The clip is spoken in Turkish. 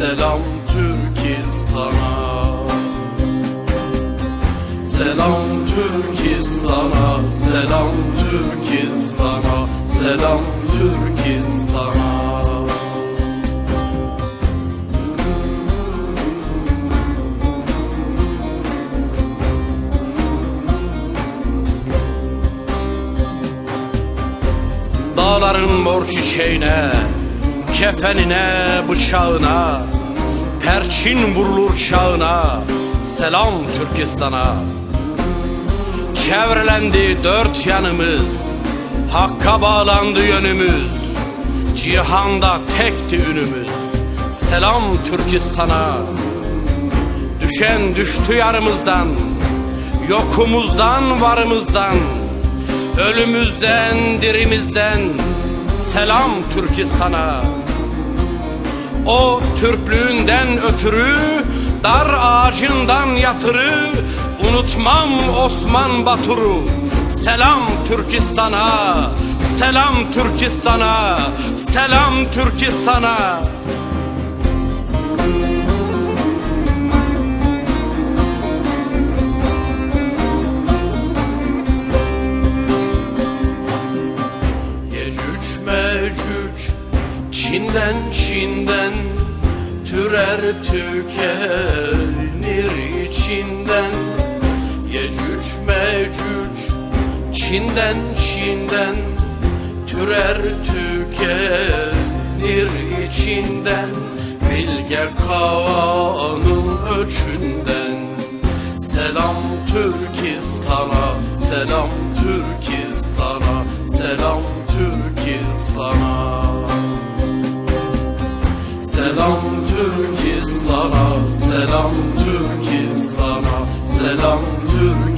selam Türkistan'a. Selam Türkistan'a, selam Türkistan'a, selam Türkistan'a. Dağların mor çiçeğine, kefenine, bıçağına, perçin vurulur çağına, selam Türkistan'a. Çevrelendi dört yanımız, Hakka bağlandı yönümüz, cihanda tekti ünümüz, selam Türkistan'a. Düşen düştü yarımızdan, yokumuzdan varımızdan, ölümüzden dirimizden, selam Türkistan'a. O Türklüğünden ötürü dar ağacından yatırı, unutmam Osman Batur'u, selam Türkistan'a. Selam Türkistan'a, selam Türkistan'a. Çin'den Çin'den türer tükenir içinden. Yecüc Mecüc Çin'den Çin'den türer tükenir içinden. Bilge Kağan'ın öçünden, selam Türkistan'a, selam Türkistan'a, selam Türkistan'a. Selam Türkistan'a, selam Türkistan'a, selam Türkistan'a.